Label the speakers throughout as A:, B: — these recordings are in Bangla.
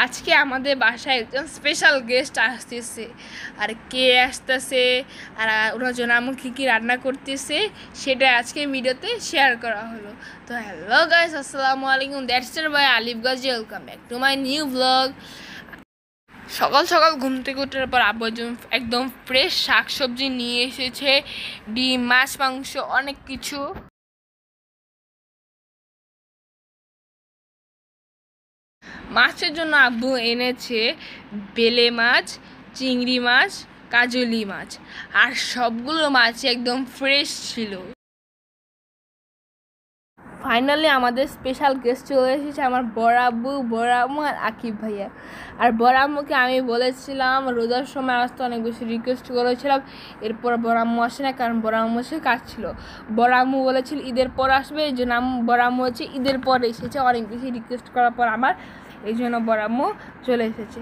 A: আজকে আমাদের বাসায় একজন স্পেশাল গেস্ট আসতেছে। আর কে আসতেছে আর ওনার জন্য আমি কী কী রান্না করতেছে সেটা আজকে ভিডিওতে শেয়ার করা হলো। তো হ্যালো গাইস, আসসালামু আলাইকুম, that's by Alif Gazi, welcome back to my new blog. সকাল সকাল ঘুম থেকে ওঠার পর আব্বু একদম ফ্রেশ শাকসবজি নিয়ে এসেছে, ডিম, মাছ, মাংস, অনেক কিছু। মাছের জন্য আব্বু এনেছে বেলে মাছ, চিংড়ি মাছ, কাজলি মাছ, আর সবগুলো মাছ একদম ফ্রেশ ছিল। ফাইনালি আমাদের স্পেশাল গেস্ট চলে এসেছে, আমার বড় আব্বু, বড় আম্মু আর আকিব ভাইয়া। আর বড় আম্মুকে আমি বলেছিলাম রোজার সময় আসতে, অনেক বেশি রিকোয়েস্ট করেছিলাম। এরপর বড় আম্মু আসে না, কারণ বড় আম্মু সে কাজ ছিল। বড় আম্মু বলেছিল ঈদের পর আসবে, এই জন্য বড় আম্মু হচ্ছে ঈদের পর এসেছে। অনেক বেশি রিকোয়েস্ট করার পর আমার এই জন্য বড় আম্মু চলে এসেছে।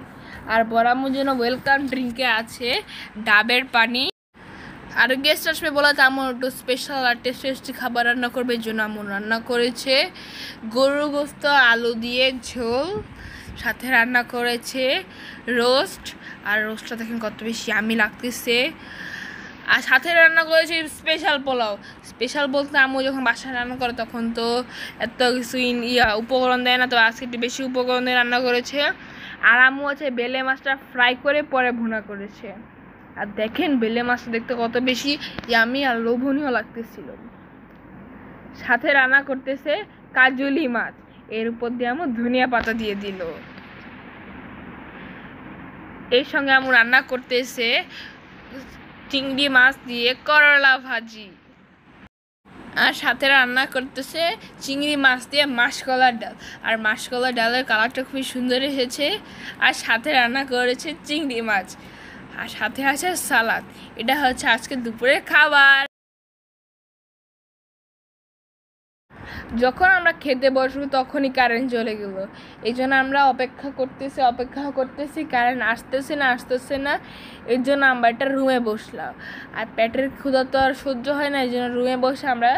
A: আর বড় আম্মুর জন্য ওয়েলকাম ড্রিঙ্কে আছে ডাবের পানি। আর গেস্ট আসবে বলে তো আমার একটু স্পেশাল আর টেস্টি খাবার রান্না করবে, এই জন্য আমার রান্না করেছে গরুর গোস্ত আলু দিয়ে ঝোল, সাথে রান্না করেছে রোস্ট। আর রোস্টটা দেখেন কত বেশি আমি লাগতেছে। আর সাথে রান্না করেছে স্পেশাল পোলাও। স্পেশাল বলতে আম্মু যখন বাসায় রান্না করে তখন তো এত কিছু উপকরণ দেয় না, তো আজকে একটু বেশি উপকরণ দিয়ে রান্না করেছে। আর আম্মু হচ্ছে বেলে মাছটা ফ্রাই করে পরে ভুনা করেছে। আর দেখেন বেলে মাছটা দেখতে কত বেশি ইয়ামি আর লোভনীয় লাগতেছিল। সাথে রান্না করতেছে কাজলি মাছ, এর উপর দিয়ে আমু ধনিয়া পাতা দিয়ে দিল। এর সঙ্গে আমু রান্না করতেছে চিংড়ি মাছ দিয়ে করলা ভাজি। আর সাথে রান্না করতেছে চিংড়ি মাছ দিয়ে মাসকলার ডাল। আর মাসকলার ডালের কালারটা খুবই সুন্দর এসেছে। আর সাথে রান্না করেছে চিংড়ি মাছ, আর সাথে আছে সালাদ। এটা হচ্ছে আজকে দুপুরের খাবার। যখন আমরা খেতে বসবো তখনই কারেন্ট চলে গেল। এই জন্য আমরা অপেক্ষা করতেছি কারেন্ট আসতেছে না। এর জন্য আমরা একটা রুমে বসলাম। আর পেটের ক্ষুধা তো আর সহ্য হয় না, এই জন্য রুমে বসে আমরা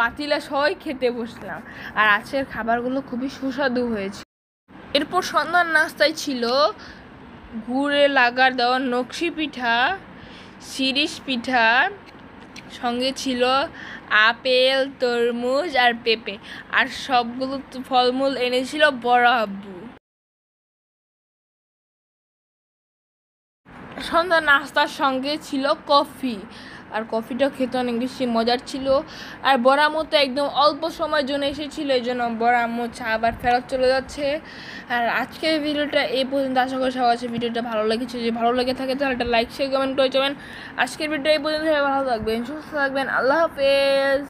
A: পাতিলা সবাই খেতে বসলাম। আর আজকের খাবারগুলো খুবই সুস্বাদু হয়েছে। এরপর সন্ধ্যার নাস্তায় ছিল গুড়ে লাগার দেওয়া নকশি পিঠা, শিরিষ পিঠা, সঙ্গে ছিল আপেল, তরমুজ আর পেঁপে। আর সবগুলো ফলমূল এনেছিল বড় আব্বু। সন্ধ্যা নাস্তার সঙ্গে ছিল কফি, আর কফিটা খেতে অনেক বেশি মজার ছিল। আর বড় আম্মু তো একদম অল্প সময়ের জন্য এসেছিল, এই জন্য বড় আম্মু চা আবার ফেরত চলে যাচ্ছে। আর আজকের ভিডিওটা এই পর্যন্ত। আশা করি সবার কাছে ভিডিওটা ভালো লেগেছে। যদি ভালো লেগে থাকে তাহলে একটা লাইক, শেয়ার, কমেন্ট করে যাবেন। আজকের ভিডিওটা এই পর্যন্ত, ভালো থাকবেন, সুস্থ থাকবেন, আল্লাহ হাফেজ।